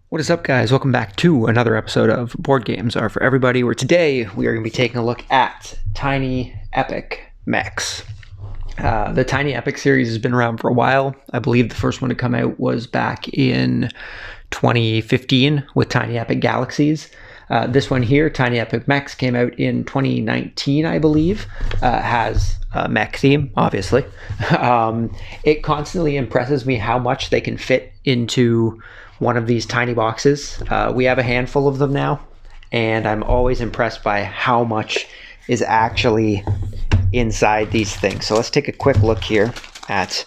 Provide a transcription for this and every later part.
What is up, guys? Welcome back to another episode of Board Games Are For Everybody, where today we are going to be taking a look at Tiny Epic Mechs. The Tiny Epic series has been around for a while. I believe the first one to come out was back in 2015 with Tiny Epic Galaxies. This one here, Tiny Epic Mechs, came out in 2019, I believe. Has a mech theme, obviously. It constantly impresses me how much they can fit into one of these tiny boxes. We have a handful of them now, and I'm always impressed by how much is actually inside these things. So let's take a quick look here at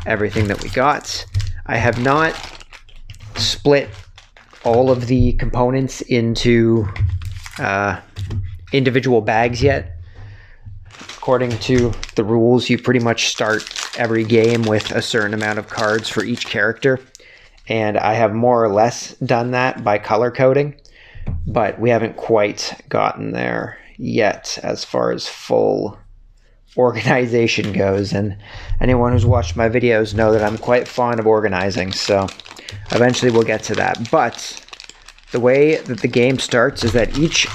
everything that we got. I have not split all of the components into individual bags yet. According to the rules, you pretty much start every game with a certain amount of cards for each character. And I have more or less done that by color coding, but we haven't quite gotten there yet as far as full organization goes. And anyone who's watched my videos know that I'm quite fond of organizing, so eventually we'll get to that. But the way that the game starts is that each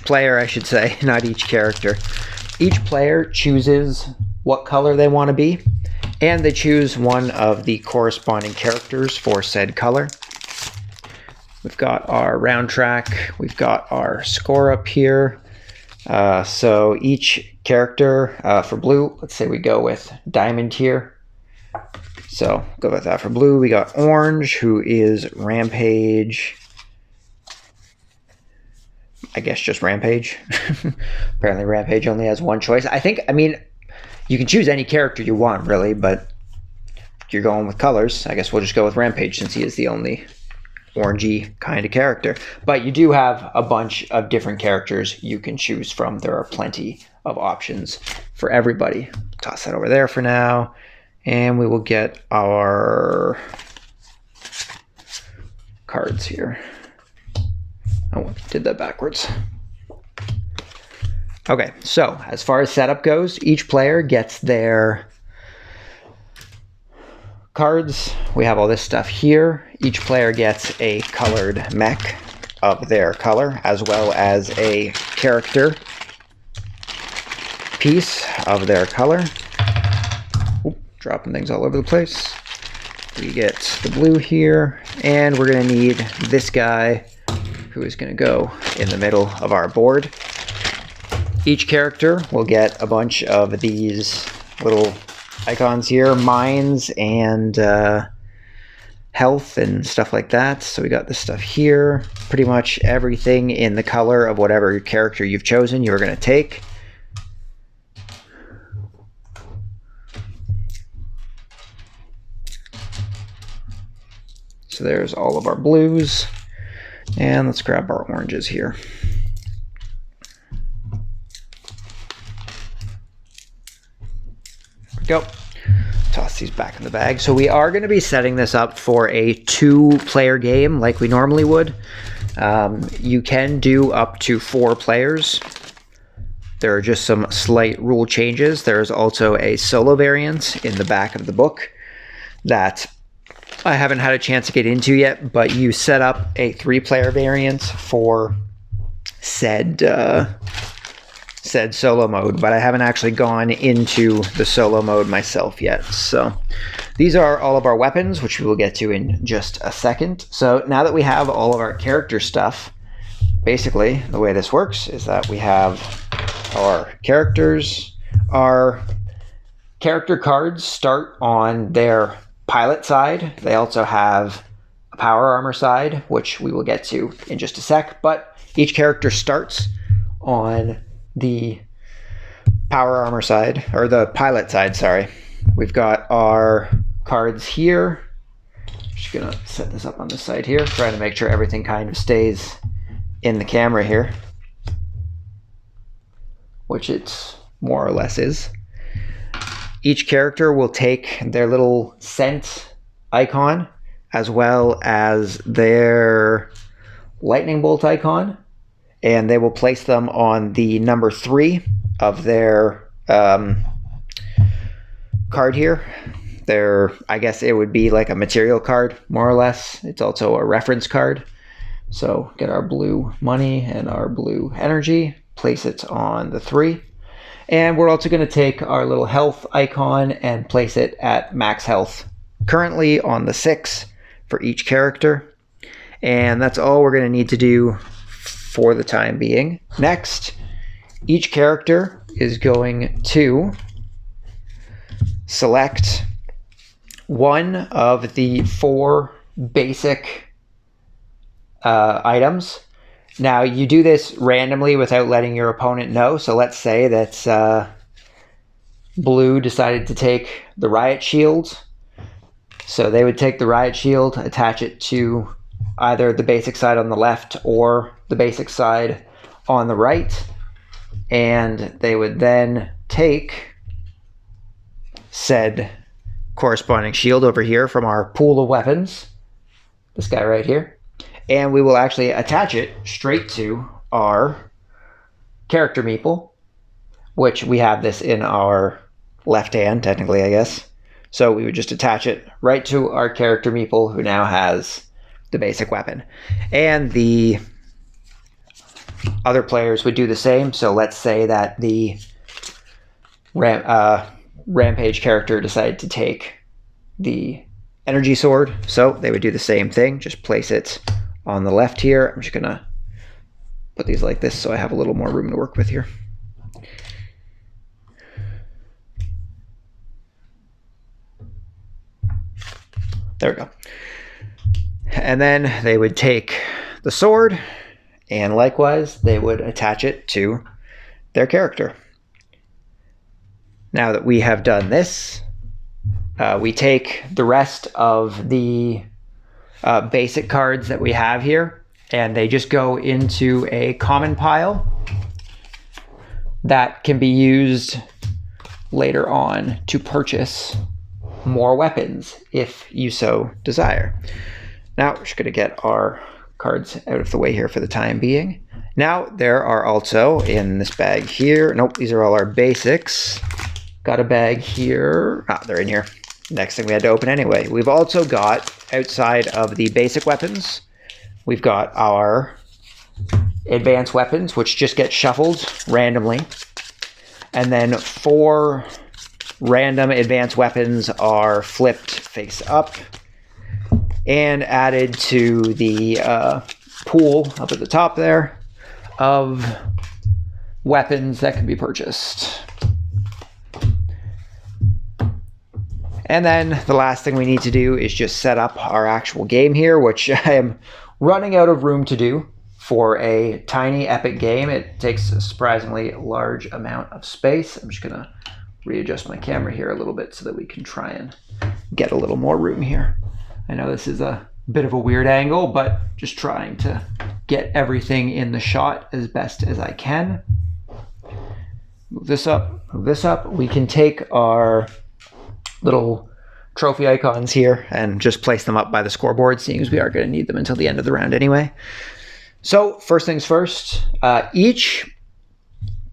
player, I should say, not each character, each player chooses what color they want to be. And they choose one of the corresponding characters for said color. We've got our round track. We've got our score up here. So each character for blue, let's say we go with Diamond here. So go with that for blue. We got Orange, who is Rampage. I guess just Rampage. Apparently Rampage only has one choice. You can choose any character you want, really, but you're going with colors. I guess we'll just go with Rampage since he is the only orangey kind of character. But you do have a bunch of different characters you can choose from. There are plenty of options for everybody. Toss that over there for now. And we will get our cards here. Oh, did that backwards. Okay, so as far as setup goes, each player gets their cards. We have all this stuff here. Each player gets a colored mech of their color, as well as a character piece of their color. Oop, dropping things all over the place. We get the blue here, and we're going to need this guy, who is going to go in the middle of our board. Each character will get a bunch of these little icons here, mines and health and stuff like that. So we got this stuff here. Pretty much everything in the color of whatever character you've chosen you're going to take. So there's all of our blues. And let's grab our oranges here. Go. Toss these back in the bag. So we are going to be setting this up for a 2-player game like we normally would. You can do up to 4 players. There are just some slight rule changes. There is also a solo variant in the back of the book that I haven't had a chance to get into yet, but you set up a 3-player variant for said solo mode, but I haven't actually gone into the solo mode myself yet. So these are all of our weapons, which we will get to in just a second. So now that we have all of our character stuff, basically the way this works is that we have our characters. Our character cards start on their pilot side. They also have a power armor side, which we will get to in just a sec, but each character starts on the power armor side, or the pilot side, sorry. We've got our cards here. Just gonna set this up on the side here, trying to make sure everything kind of stays in the camera here, which it more or less is. Each character will take their little scent icon as well as their lightning bolt icon, and they will place them on the number 3 of their card here. I guess it would be like a material card, more or less. It's also a reference card. So get our blue money and our blue energy, place it on the 3. And we're also going to take our little health icon and place it at max health, currently on the 6 for each character. And that's all we're going to need to do for the time being. Next, each character is going to select one of the 4 basic items. Now, you do this randomly without letting your opponent know. So let's say that blue decided to take the riot shield. So they would take the riot shield, attach it to either the basic side on the left or the basic side on the right. And they would then take said corresponding shield over here from our pool of weapons, this guy right here, and we will actually attach it straight to our character meeple, which we have this in our left hand, technically, I guess. So we would just attach it right to our character meeple, who now has the basic weapon. And the other players would do the same. So let's say that the Rampage character decided to take the energy sword. So they would do the same thing, just place it on the left here. I'm just going to put these like this so I have a little more room to work with here. There we go. And then they would take the sword, and likewise, they would attach it to their character. Now that we have done this, we take the rest of the basic cards that we have here, and they just go into a common pile that can be used later on to purchase more weapons if you so desire. Now we're just going to get our cards out of the way here for the time being. Now there are also in this bag here, nope, these are all our basics. Got a bag here. They're in here. Next thing we had to open anyway. We've also got, outside of the basic weapons, we've got our advanced weapons, which just get shuffled randomly. And then 4 random advanced weapons are flipped face up and added to the pool up at the top there of weapons that can be purchased. And then the last thing we need to do is just set up our actual game here, which I am running out of room to do for a tiny epic game. It takes a surprisingly large amount of space. I'm just going to readjust my camera here a little bit so that we can try and get a little more room here. I know this is a bit of a weird angle, but just trying to get everything in the shot as best as I can. Move this up, move this up. We can take our little trophy icons here and just place them up by the scoreboard, seeing as we are going to need them until the end of the round anyway. So first things first, each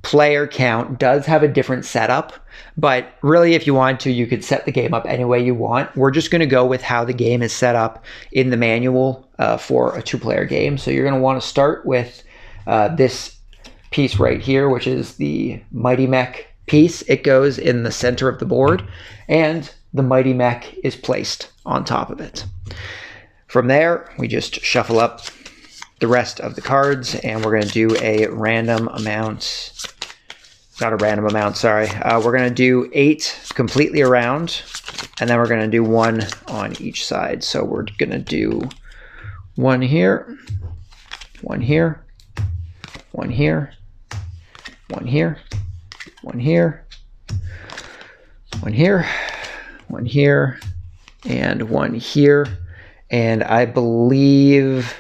player count does have a different setup, but really if you want to, you could set the game up any way you want. We're just going to go with how the game is set up in the manual for a 2-player game. So you're going to want to start with this piece right here, which is the Mighty Mech piece. It goes in the center of the board, and the Mighty Mech is placed on top of it. From there, we just shuffle up the rest of the cards, and we're going to do a random amount. Not a random amount, sorry. We're going to do 8 completely around, and then we're going to do 1 on each side. So we're going to do 1 here, 1 here, 1 here, 1 here, 1 here, 1 here, 1 here, and 1 here. And I believe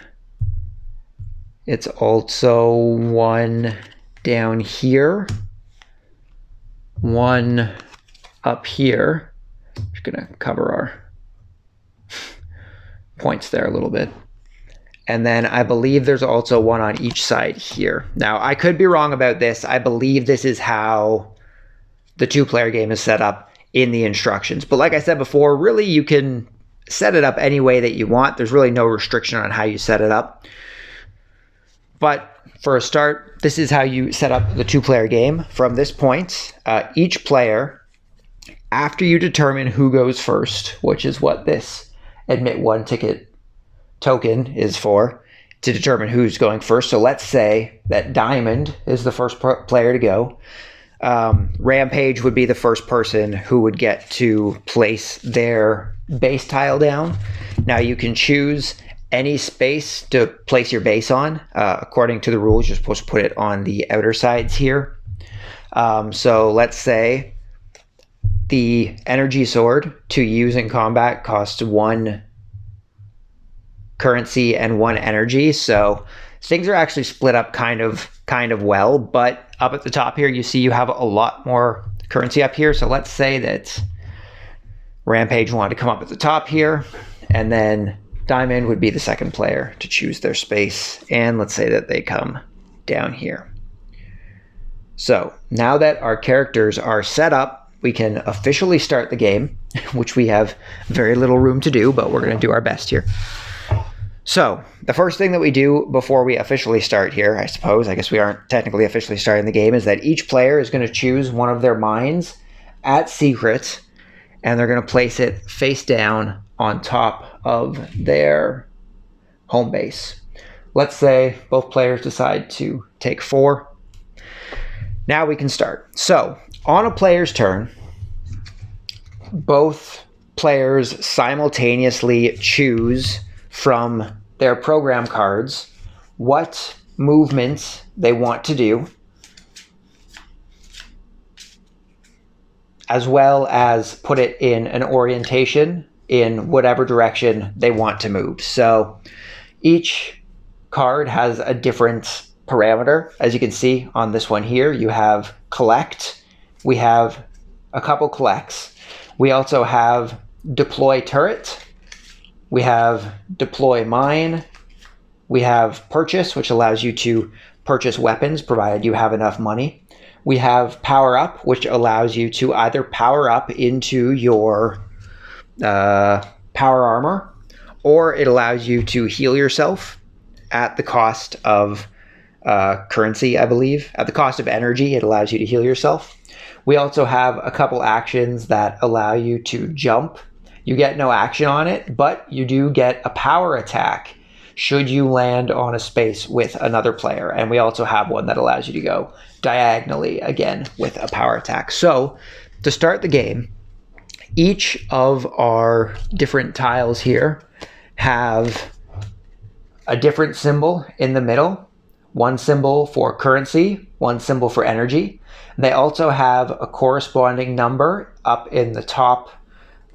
it's also 1 down here, 1 up here. Just gonna cover our points there a little bit. And then I believe there's also 1 on each side here. Now, I could be wrong about this. I believe this is how the 2-player game is set up in the instructions. But like I said before, really you can set it up any way that you want. There's really no restriction on how you set it up. But for a start, this is how you set up the 2-player game. From this point, each player, after you determine who goes first, which is what this admit 1 ticket token is for, to determine who's going first. So let's say that Diamond is the first player to go. Rampage would be the first person who would get to place their base tile down. Now you can choose any space to place your base on. According to the rules, you're supposed to put it on the outer sides here. So let's say the energy sword to use in combat costs 1 currency and 1 energy. So things are actually split up kind of well, but up at the top here, you see you have a lot more currency up here. So let's say that Rampage wanted to come up at the top here, and then Diamond would be the second player to choose their space. And let's say that they come down here. So now that our characters are set up, we can officially start the game, which we have very little room to do, but we're going to do our best here. So the first thing that we do before we officially start here, I guess we aren't technically officially starting the game, is that each player is going to choose one of their mines at secret, and they're going to place it face down on top of their home base. Let's say both players decide to take 4. Now we can start. So on a player's turn, both players simultaneously choose from their program cards what movements they want to do, as well as put it in an orientation in whatever direction they want to move. So each card has a different parameter. As you can see on this one here, you have collect. We have a couple collects. We also have deploy turret. We have deploy mine. We have purchase, which allows you to purchase weapons provided you have enough money. We have power up, which allows you to either power up into your power armor, or it allows you to heal yourself at the cost of currency, I believe. At the cost of energy, it allows you to heal yourself. We also have a couple actions that allow you to jump. You get no action on it, but you do get a power attack should you land on a space with another player. And we also have one that allows you to go diagonally, again, with a power attack. So to start the game, each of our different tiles here have a different symbol in the middle. One symbol for currency, one symbol for energy. They also have a corresponding number up in the top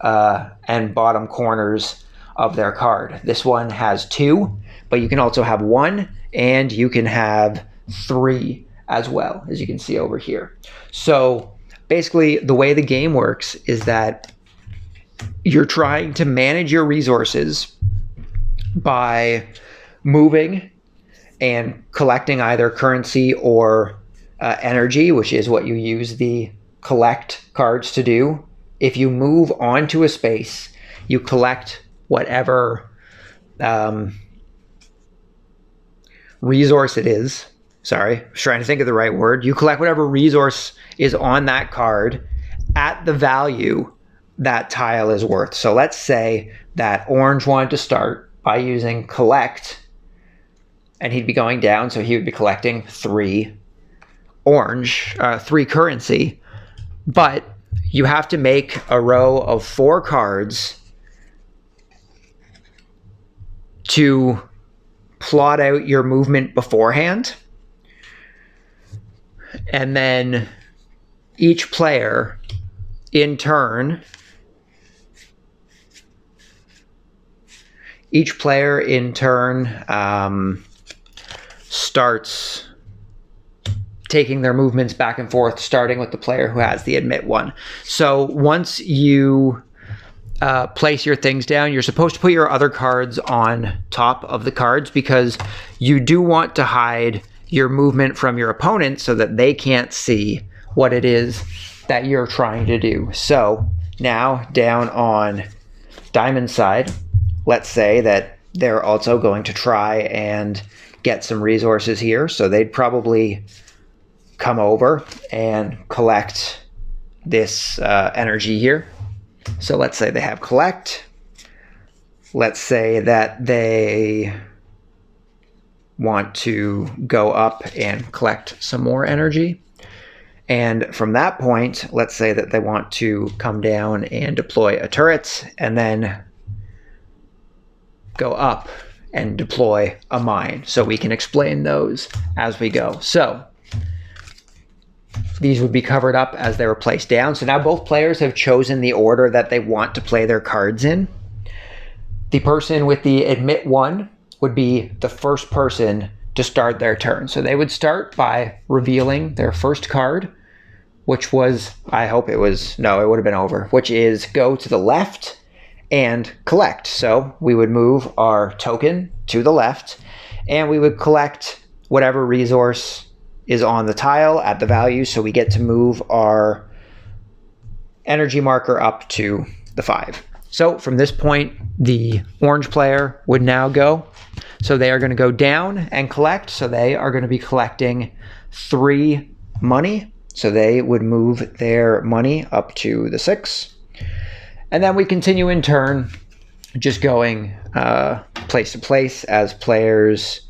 and bottom corners of their card. This one has 2, but you can also have 1, and you can have 3 as well, as you can see over here. So basically, the way the game works is that you're trying to manage your resources by moving and collecting either currency or energy, which is what you use the collect cards to do. If you move onto a space, you collect whatever resource it is. Sorry, I was trying to think of the right word. You collect whatever resource is on that card at the value that tile is worth. So let's say that Orange wanted to start by using collect, and he'd be going down, so he would be collecting 3 currency, but you have to make a row of 4 cards to plot out your movement beforehand. And then each player in turn starts taking their movements back and forth, starting with the player who has the admit 1. So once you place your things down, you're supposed to put your other cards on top of the cards, because you do want to hide your movement from your opponent so that they can't see what it is that you're trying to do. So now down on Diamond's side, let's say that they're also going to try and get some resources here. So they'd probably come over and collect this energy here. So let's say they have collect. Let's say that they want to go up and collect some more energy. And from that point, let's say that they want to come down and deploy a turret and then go up and deploy a mine. So we can explain those as we go. So these would be covered up as they were placed down. So now both players have chosen the order that they want to play their cards in. The person with the admit 1 would be the first person to start their turn. So they would start by revealing their first card, which was, I hope it was, no, it would have been over, which is go to the left and collect. So we would move our token to the left and we would collect whatever resource is on the tile at the value. So we get to move our energy marker up to the 5. So from this point, the orange player would now go. So they are going to go down and collect. So they are going to be collecting 3 money. So they would move their money up to the 6. And then we continue in turn, just going place to place as players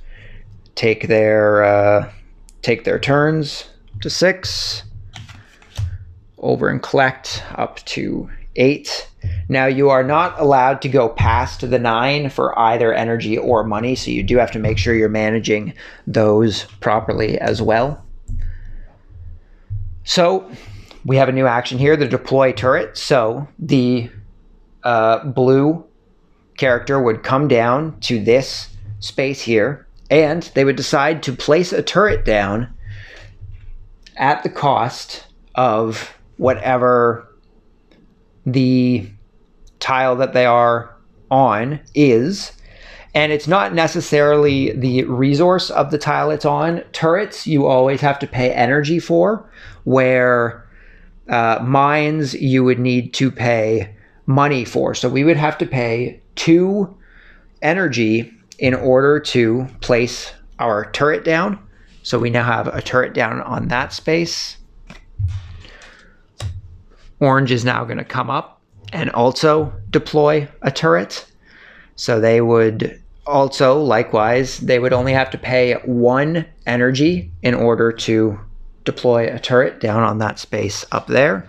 take their turns to 6, over and collect up to 8. Now you are not allowed to go past the 9 for either energy or money, so you do have to make sure you're managing those properly as well. So we have a new action here, the deploy turret. So the blue character would come down to this space here, and they would decide to place a turret down at the cost of whatever the tile that they are on is. And it's not necessarily the resource of the tile it's on. Turrets, you always have to pay energy for, where mines you would need to pay money for. So we would have to pay 2 energy in order to place our turret down. So we now have a turret down on that space. Orange is now going to come up and also deploy a turret. So they would also, likewise, they would only have to pay 1 energy in order to deploy a turret down on that space up there.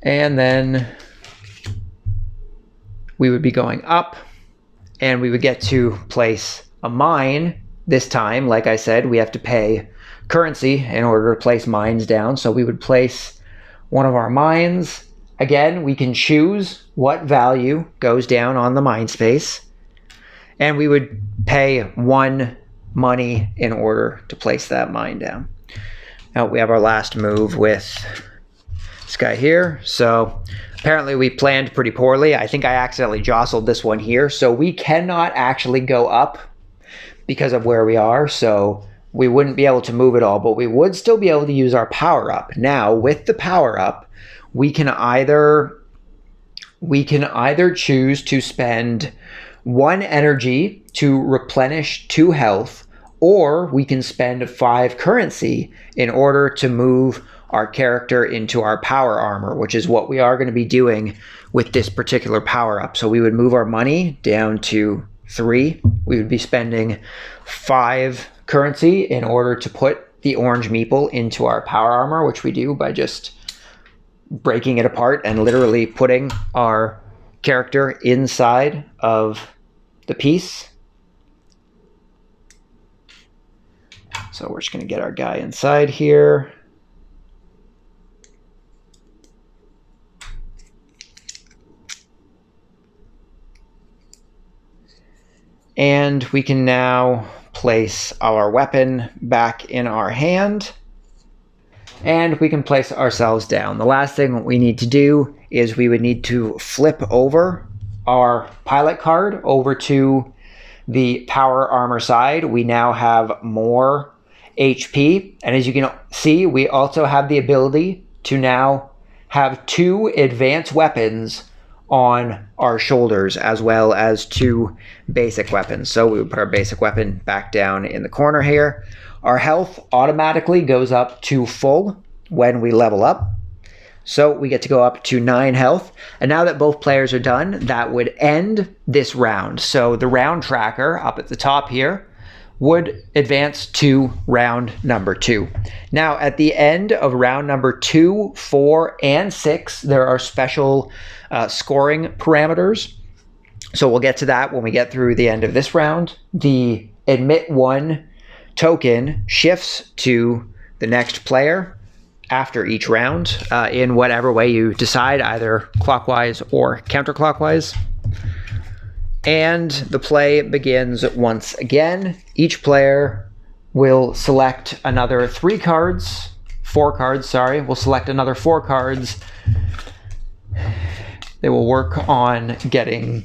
And then we would be going up and we would get to place a mine. This time, like I said, we have to pay currency in order to place mines down. So we would place one of our mines. Again, we can choose what value goes down on the mine space. And we would pay 1 money in order to place that mine down. Now we have our last move with this guy here. So apparently we planned pretty poorly. I think I accidentally jostled this one here. So we cannot actually go up because of where we are. So we wouldn't be able to move it all, but we would still be able to use our power up. Now with the power up, we can either choose to spend 1 energy to replenish 2 health, or we can spend 5 currency in order to move our character into our power armor, which is what we are going to be doing with this particular power up. So we would move our money down to 3. We would be spending 5 currency in order to put the orange meeple into our power armor, which we do by just breaking it apart and literally putting our character inside of the piece. So we're just going to get our guy inside here. And we can now place our weapon back in our hand. And we can place ourselves down. The last thing we need to do is we would need to flip over our pilot card over to the power armor side. We now have more HP. And as you can see, we also have the ability to now have 2 advanced weapons on our shoulders, as well as 2 basic weapons. So we would put our basic weapon back down in the corner here. Our health automatically goes up to full when we level up. So we get to go up to 9 health. And now that both players are done, that would end this round. So the round tracker up at the top here would advance to round number 2. Now, at the end of round number 2, 4, and 6, there are special scoring parameters. So we'll get to that when we get through the end of this round. The admit 1 token shifts to the next player after each round in whatever way you decide, either clockwise or counterclockwise. And the play begins once again. Each player will select another 4 cards, will select another 4 cards. They will work on getting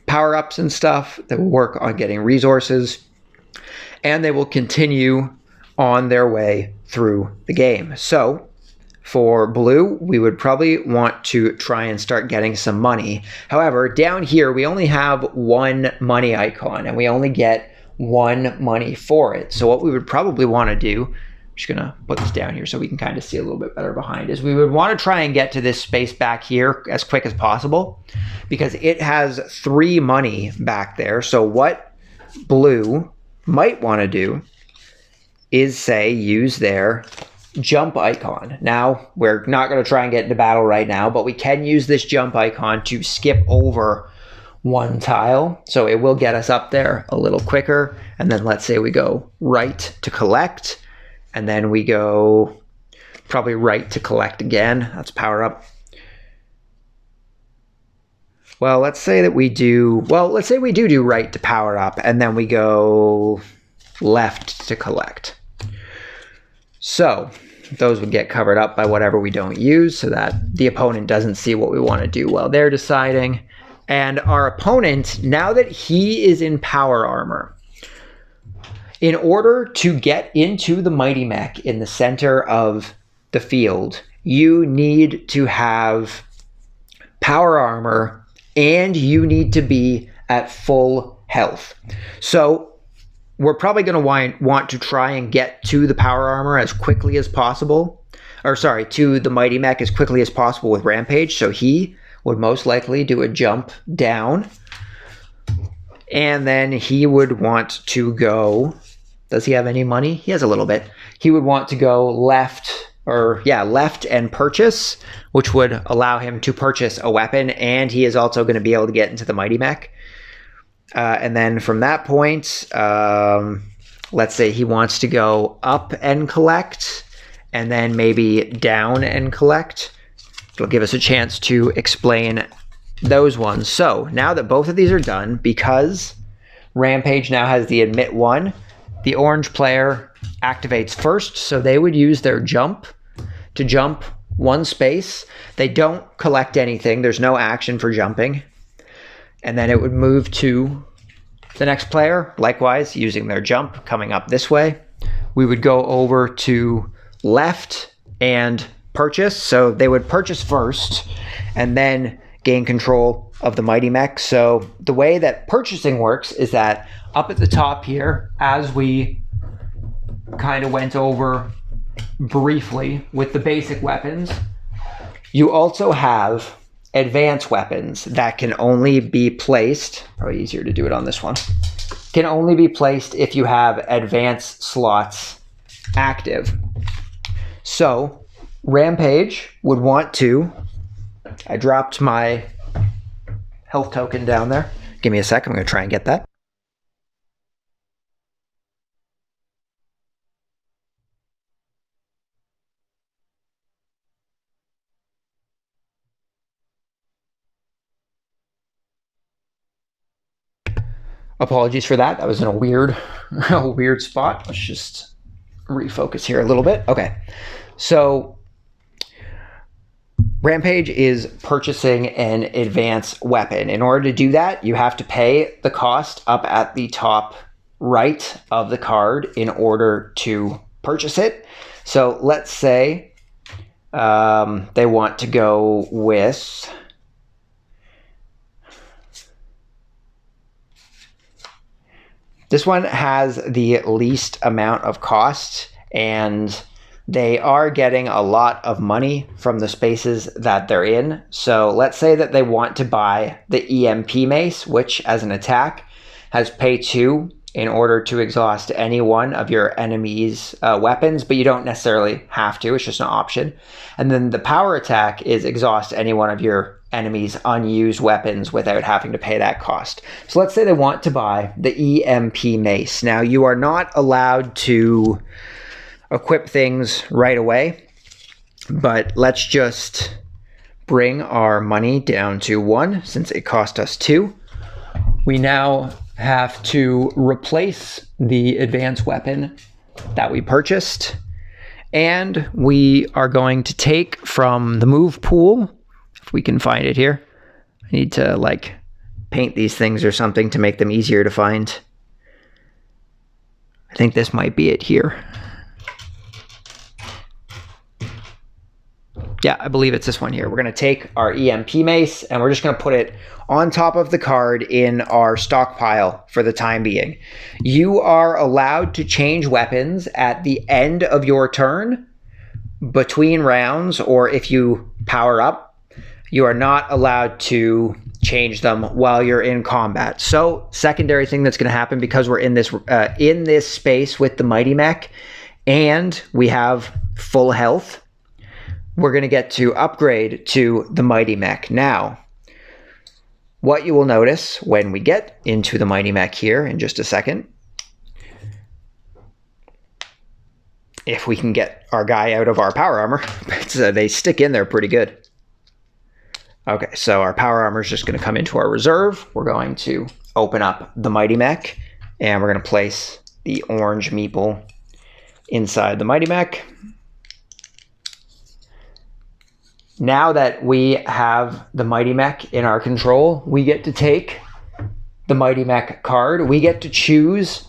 power-ups and stuff. They will work on getting resources. And they will continue on their way through the game. So for blue, we would probably want to try and start getting some money. However, down here, we only have 1 money icon, and we only get 1 money for it. So what we would probably want to do, I'm just going to put this down here so we can kind of see a little bit better behind, is we would want to try and get to this space back here as quick as possible, because it has 3 money back there. So what blue might want to do is, say, use their jump icon. Now, we're not going to try and get into battle right now, but we can use this jump icon to skip over 1 tile. So it will get us up there a little quicker. And then let's say we go right to collect, and then we go probably right to collect again. That's power up. Well, let's say that we do, let's say we do right to power up, and then we go left to collect. So those would get covered up by whatever we don't use, so that the opponent doesn't see what we want to do while they're deciding. And our opponent, now that he is in power armor, in order to get into the Mighty Mech in the center of the field, you need to have power armor and you need to be at full health. So we're probably going to want to try and get to the power armor as quickly as possible. Or sorry, to the Mighty Mech as quickly as possible with Rampage. So he would most likely do a jump down. And then he would want to go... Does he have any money? He has a little bit. He would want to go left and purchase, which would allow him to purchase a weapon. And he is also going to be able to get into the Mighty Mech. And then from that point, let's say he wants to go up and collect, and then maybe down and collect. It'll give us a chance to explain those ones. So now that both of these are done, because Rampage now has the admit 1, the orange player activates first, so they would use their jump to jump 1 space. They don't collect anything. There's no action for jumping. And then it would move to the next player, likewise, using their jump, coming up this way. We would go over to left and purchase. So they would purchase first and then gain control of the Mighty Mech. So the way that purchasing works is that up at the top here, as we kind of went over briefly with the basic weapons, you also have advanced weapons that can only be placed, probably easier to do it on this one, can only be placed if you have advanced slots active. So Rampage would want to, I dropped my health token down there. Give me a sec, I'm going to try and get that. Apologies for that. That was in a weird spot. Let's just refocus here a little bit. Okay. So Rampage is purchasing an advanced weapon. In order to do that, you have to pay the cost up at the top right of the card in order to purchase it. So let's say they want to go with this one. Has the least amount of cost, and they are getting a lot of money from the spaces that they're in. So let's say that they want to buy the EMP Mace, which as an attack has pay 2 in order to exhaust any one of your enemy's weapons, but you don't necessarily have to, it's just an option. And then the power attack is exhaust any one of your enemy's unused weapons without having to pay that cost. So let's say they want to buy the EMP Mace. Now you are not allowed to equip things right away, but let's just bring our money down to 1 since it cost us 2. We now have to replace the advanced weapon that we purchased, and we are going to take from the move pool, if we can find it here. I need to like paint these things or something to make them easier to find. I think this might be it here. Yeah, I believe it's this one here. We're going to take our EMP Mace and we're just going to put it on top of the card in our stockpile for the time being. You are allowed to change weapons at the end of your turn between rounds, or if you power up, you are not allowed to change them while you're in combat. So secondary thing that's going to happen, because we're in this space with the Mighty Mech and we have full health, we're going to get to upgrade to the Mighty Mech. Now, what you will notice when we get into the Mighty Mech here in just a second, if we can get our guy out of our power armor, they stick in there pretty good. Okay, so our power armor is just going to come into our reserve. We're going to open up the Mighty Mech and we're going to place the orange meeple inside the Mighty Mech. Now that we have the Mighty Mech in our control, we get to take the Mighty Mech card. We get to choose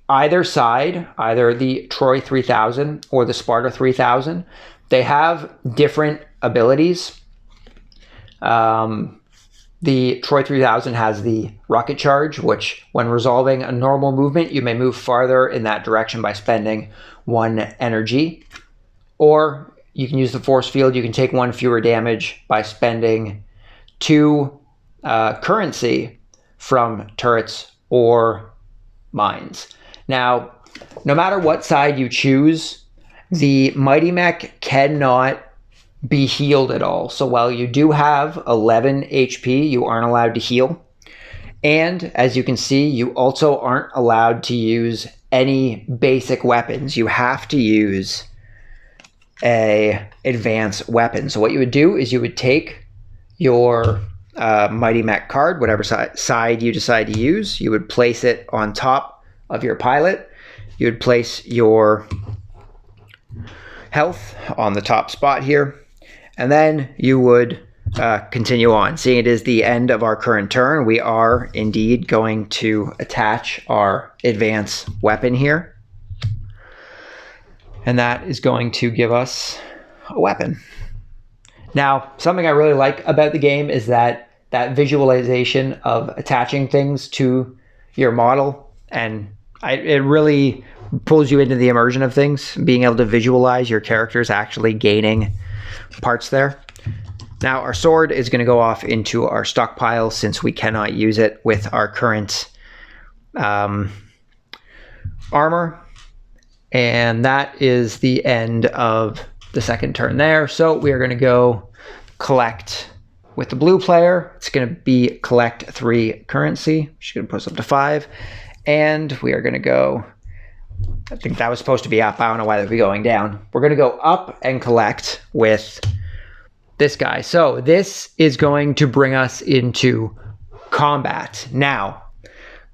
either side, either the Troy 3000 or the Sparta 3000. They have different abilities. The Troy 3000 has the rocket charge, which when resolving a normal movement, you may move farther in that direction by spending 1 energy. Or you can use the force field. You can take 1 fewer damage by spending 2 currency from turrets or mines. Now, no matter what side you choose, the Mighty Mech cannot be healed at all. So while you do have 11 HP, you aren't allowed to heal. And as you can see, you also aren't allowed to use any basic weapons. You have to use a advanced weapon. So what you would do is you would take your Mighty Mech card, whatever side you decide to use, you would place it on top of your pilot. You would place your health on the top spot here, and then you would continue on. Seeing it is the end of our current turn, we are indeed going to attach our advanced weapon here. And that is going to give us a weapon. Now, something I really like about the game is that visualization of attaching things to your model, and it really pulls you into the immersion of things, being able to visualize your characters actually gaining parts there. Now, our sword is going to go off into our stockpile since we cannot use it with our current armor. And that is the end of the second turn there. So we are going to go collect with the blue player. It's going to be collect 3 currency. She's going to put us up to 5. And we are going to go, I think that was supposed to be up. I don't know why they'd be going down. We're going to go up and collect with this guy. So this is going to bring us into combat. Now,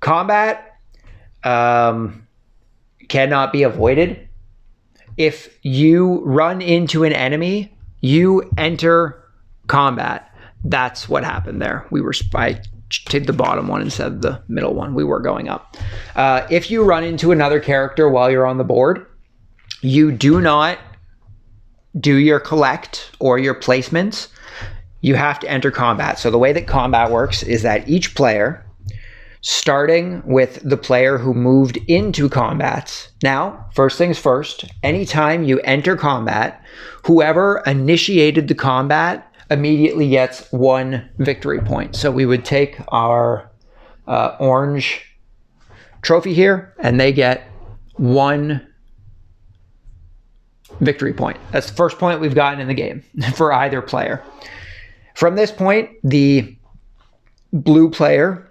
combat cannot be avoided. If you run into an enemy, you enter combat. That's what happened there. I take the bottom one instead of the middle one. We were going up. If you run into another character while you're on the board, you do not do your collect or your placements. You have to enter combat. So the way that combat works is that each player, starting with the player who moved into combat. Now, first things first, anytime you enter combat, whoever initiated the combat immediately gets 1 victory point. So we would take our orange trophy here, and they get 1 victory point. That's the first point we've gotten in the game for either player. From this point, the blue player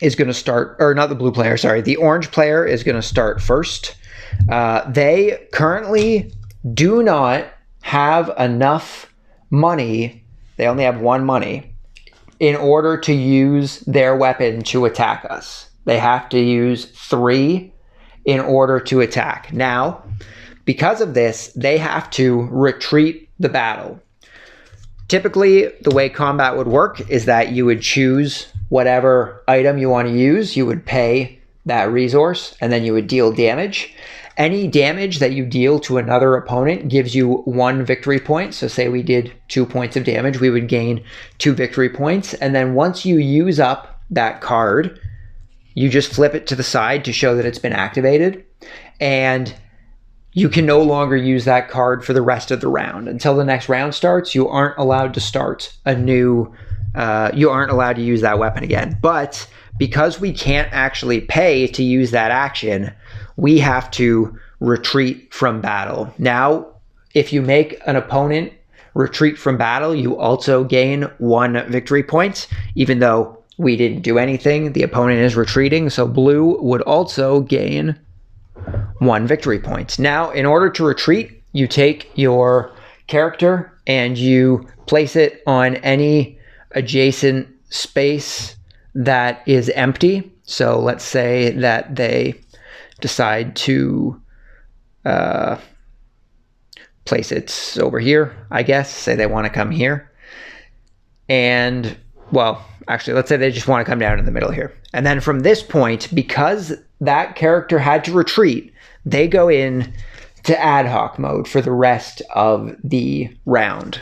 is going to start, or not the blue player, sorry, the orange player is going to start first. They currently do not have enough money, they only have 1 money, in order to use their weapon to attack us. They have to use 3 in order to attack. Now, because of this, they have to retreat the battle. Typically, the way combat would work is that you would choose whatever item you want to use, you would pay that resource, and then you would deal damage. Any damage that you deal to another opponent gives you 1 victory point. So say we did 2 points of damage, we would gain 2 victory points. And then once you use up that card, you just flip it to the side to show that it's been activated. And you can no longer use that card for the rest of the round. Until the next round starts, you aren't allowed to start a new, you aren't allowed to use that weapon again. But because we can't actually pay to use that action, we have to retreat from battle. Now, if you make an opponent retreat from battle, you also gain 1 victory point. Even though we didn't do anything, the opponent is retreating, so blue would also gain 1 victory point. Now, in order to retreat, you take your character and you place it on any adjacent space that is empty. So let's say that they decide to place it over here, I guess. Say they want to come here. And, well, actually, let's say they just want to come down in the middle here. And then from this point, because that character had to retreat, they go in to ad hoc mode for the rest of the round.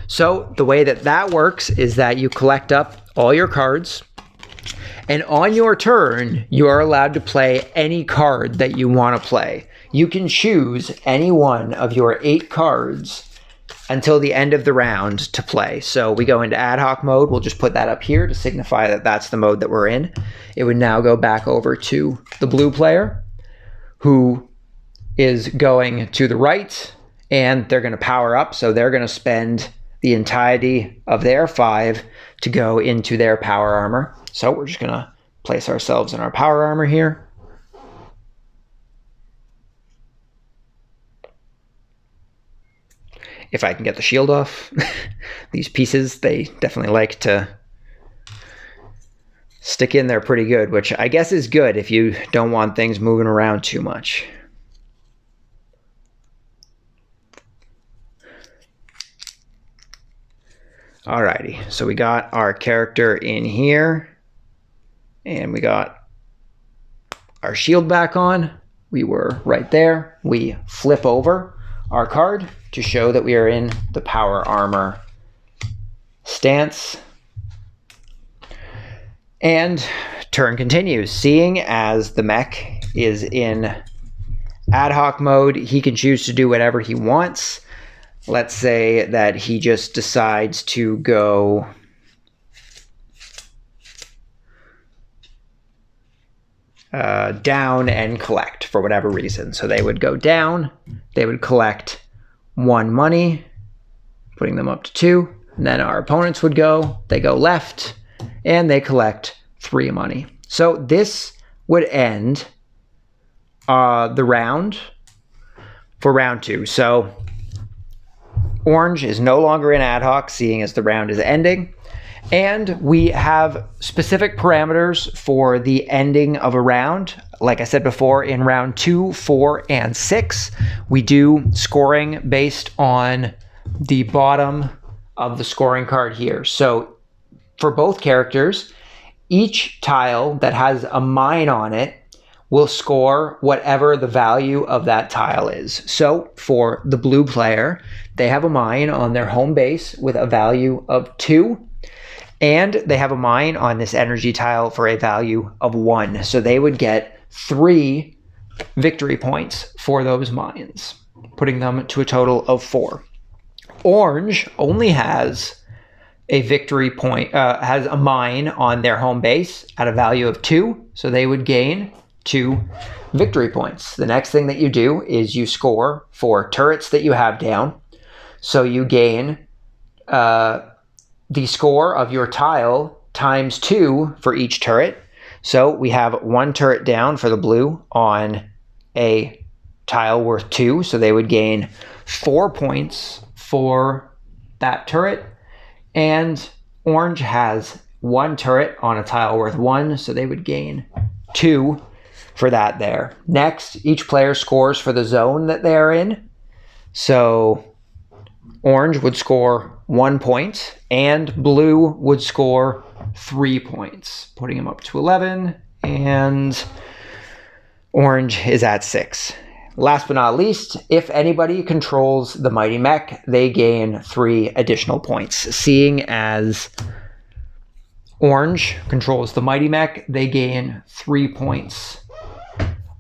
So the way that that works is that you collect up all your cards, and on your turn, you are allowed to play any card that you want to play. You can choose any one of your 8 cards until the end of the round to play. So we go into ad hoc mode. We'll just put that up here to signify that that's the mode that we're in. It would now go back over to the blue player, who is going to the right, and they're going to power up. So they're going to spend the entirety of their 5 to go into their power armor. So we're just going to place ourselves in our power armor here. If I can get the shield off. These pieces, they definitely like to stick in there pretty good, which I guess is good if you don't want things moving around too much. Alrighty, so we got our character in here, and we got our shield back on. We were right there. We flip over our card to show that we are in the power armor stance. And turn continues. Seeing as the mech is in ad hoc mode, he can choose to do whatever he wants. Let's say that he just decides to go down and collect for whatever reason. So they would go down, they would collect 1 money, putting them up to 2. And then our opponents would go, they go left, and they collect 3 money. So this would end the round for round 2. So orange is no longer in ad hoc, seeing as the round is ending. And we have specific parameters for the ending of a round. Like I said before, in round 2, 4, and 6, we do scoring based on the bottom of the scoring card here. So for both characters, each tile that has a mine on it will score whatever the value of that tile is. So for the blue player, they have a mine on their home base with a value of 2, and they have a mine on this energy tile for a value of 1. So they would get 3 victory points for those mines, putting them to a total of 4. Orange only has a victory point, has a mine on their home base at a value of 2, so they would gain 2 victory points. The next thing that you do is you score for turrets that you have down. So you gain the score of your tile times 2 for each turret. So we have 1 turret down for the blue on a tile worth 2. So they would gain 4 points for that turret. And orange has 1 turret on a tile worth 1. So they would gain 2 for that there. Next, each player scores for the zone that they are in. So orange would score 1 point and blue would score 3 points, putting them up to 11, and orange is at 6. Last but not least, if anybody controls the Mighty Mech, they gain 3 additional points. Seeing as orange controls the Mighty Mech, they gain 3 points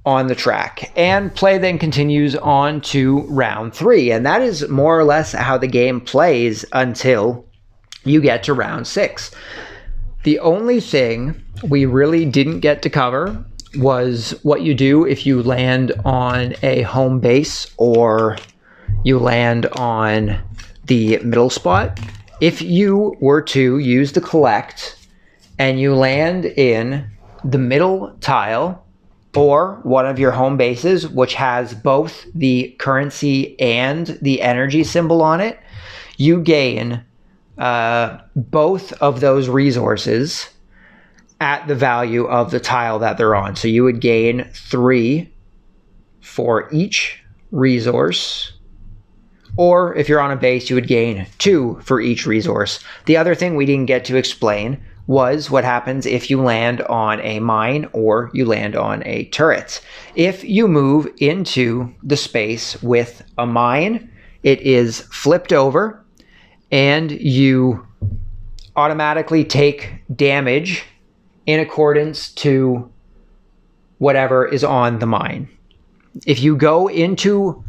on the track. And play then continues on to round 3. And that is more or less how the game plays until you get to round 6. The only thing we really didn't get to cover was what you do if you land on a home base or you land on the middle spot. If you were to use the collect and you land in the middle tile or one of your home bases, which has both the currency and the energy symbol on it, you gain both of those resources at the value of the tile that they're on. So you would gain 3 for each resource, or if you're on a base, you would gain 2 for each resource. The other thing we didn't get to explain was what happens if you land on a mine or you land on a turret. If you move into the space with a mine, it is flipped over and you automatically take damage in accordance to whatever is on the mine. If you go into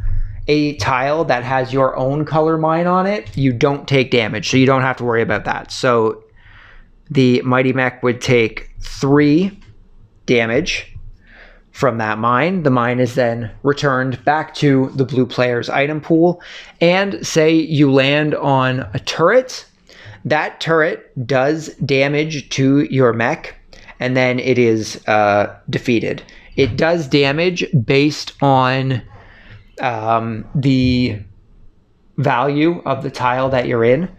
a tile that has your own color mine on it, you don't take damage, so you don't have to worry about that. So the Mighty Mech would take 3 damage from that mine. The mine is then returned back to the blue player's item pool. And say you land on a turret, that turret does damage to your mech, and then it is defeated. It does damage based on the value of the tile that you're in.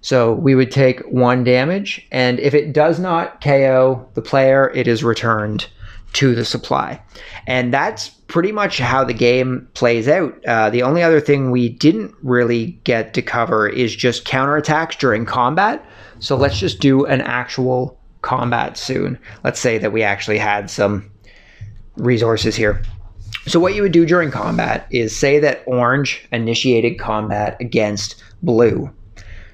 So we would take 1 damage, and if it does not KO the player, it is returned to the supply. And that's pretty much how the game plays out. The only other thing we didn't really get to cover is just counterattacks during combat. So let's just do an actual combat soon. Let's say that we actually had some resources here. So what you would do during combat is say that orange initiated combat against blue.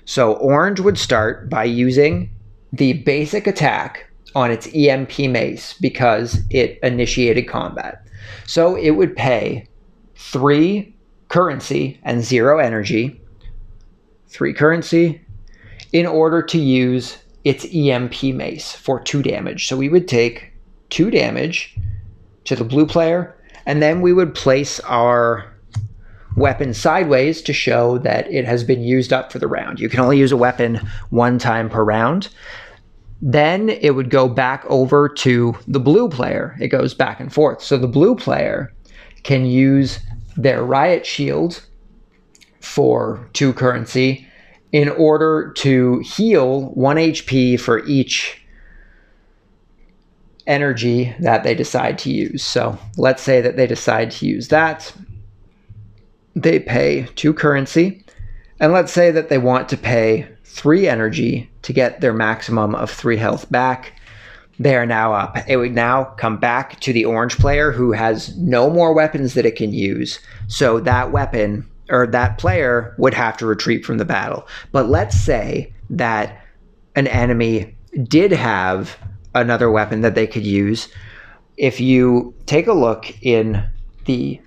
So orange would start by using the basic attack on its EMP mace because it initiated combat. So it would pay 3 currency and 0 energy, 3 currency, in order to use its EMP mace for 2 damage. So we would take 2 damage to the blue player, and then we would place our weapon sideways to show that it has been used up for the round. You can only use a weapon 1 time per round. Then it would go back over to the blue player. It goes back and forth. So the blue player can use their riot shield for 2 currency in order to heal 1 HP for each energy that they decide to use. So let's say that they decide to use that. They pay 2 currency, and let's say that they want to pay 3 energy to get their maximum of 3 health back. They are now up. It would now come back to the orange player who has no more weapons that it can use. So that weapon or that player would have to retreat from the battle. But let's say that an enemy did have another weapon that they could use. If you take a look in the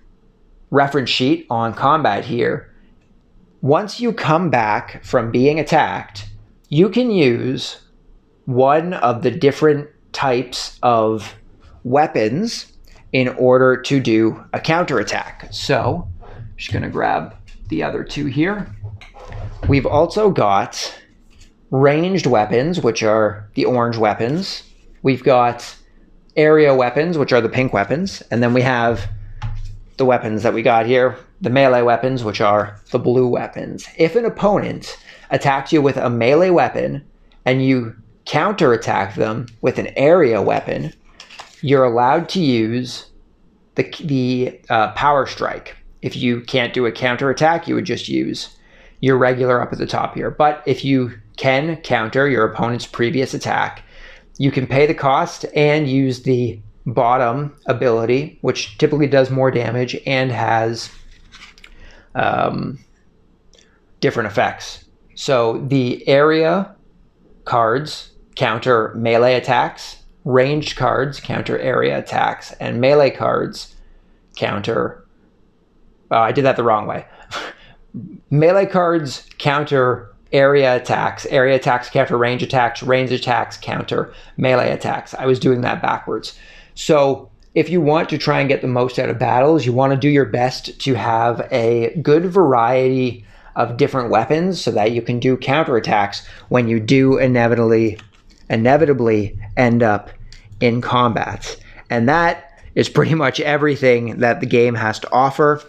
reference sheet on combat here, once you come back from being attacked, you can use one of the different types of weapons in order to do a counterattack. So I'm just going to grab the other two here. We've also got ranged weapons, which are the orange weapons. We've got area weapons, which are the pink weapons. And then we have the weapons that we got here, the melee weapons, which are the blue weapons. If an opponent attacks you with a melee weapon and you counterattack them with an area weapon, you're allowed to use the power strike. If you can't do a counterattack, you would just use your regular up at the top here. But if you can counter your opponent's previous attack, you can pay the cost and use the bottom ability, which typically does more damage and has different effects. So the area cards counter melee attacks, ranged cards counter area attacks, and melee cards counter... I did that the wrong way. Melee cards counter area attacks counter range attacks counter melee attacks. I was doing that backwards. So if you want to try and get the most out of battles, you want to do your best to have a good variety of different weapons so that you can do counterattacks when you do inevitably end up in combat. And that is pretty much everything that the game has to offer.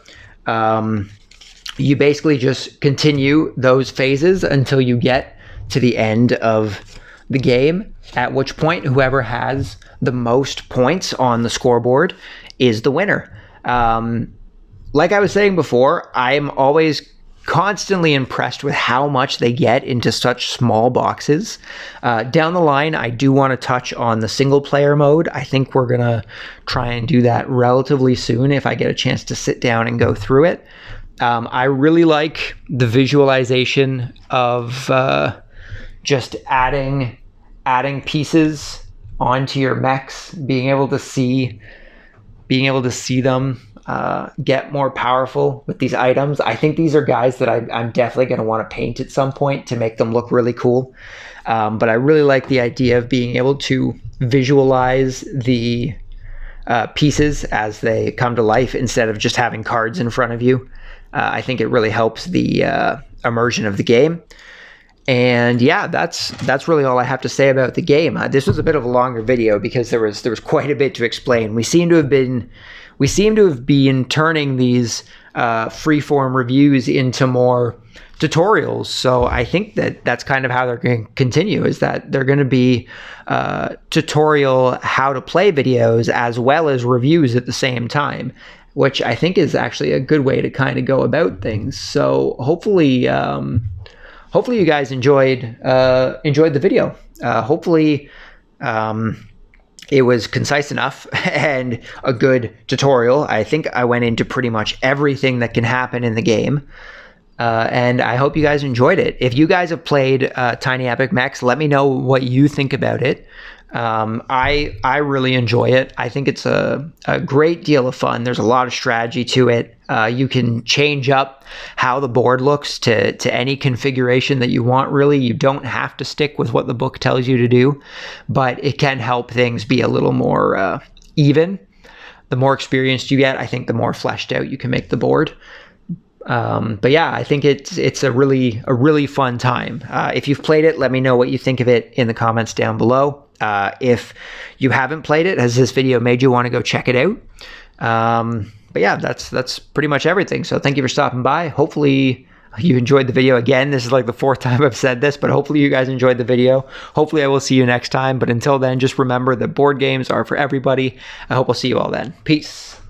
You basically just continue those phases until you get to the end of the game, at which point whoever has the most points on the scoreboard is the winner. Like I was saying before, I'm always constantly impressed with how much they get into such small boxes. Down the line, I do want to touch on the single player mode. I think we're going to try and do that relatively soon if I get a chance to sit down and go through it. I really like the visualization of just adding pieces onto your mechs, being able to see them get more powerful with these items. I think these are guys that I'm definitely going to want to paint at some point to make them look really cool. But I really like the idea of being able to visualize the pieces as they come to life instead of just having cards in front of you. I think it really helps the immersion of the game. And yeah, that's really all I have to say about the game. This was a bit of a longer video because there was quite a bit to explain. We seem to have been turning these freeform reviews into more tutorials. So I think that's kind of how they're going to continue, is that they're going to be tutorial how to play videos as well as reviews at the same time, which I think is actually a good way to kind of go about things. So hopefully you guys enjoyed the video. Hopefully it was concise enough and a good tutorial. I think I went into pretty much everything that can happen in the game. And I hope you guys enjoyed it. If you guys have played Tiny Epic Mechs, let me know what you think about it. I really enjoy it. I think it's a great deal of fun. There's a lot of strategy to it. You can change up how the board looks to any configuration that you want, really. You don't have to stick with what the book tells you to do, but it can help things be a little more even. The more experienced you get, I think the more fleshed out you can make the board. But yeah, I think it's a really fun time. If you've played it, let me know what you think of it in the comments down below. If you haven't played it, has this video made you want to go check it out? But yeah, that's pretty much everything. So thank you for stopping by. Hopefully you enjoyed the video. Again, this is like the 4th time I've said this, but hopefully you guys enjoyed the video. Hopefully I will see you next time. But until then, just remember that board games are for everybody. I hope I'll see you all then. Peace.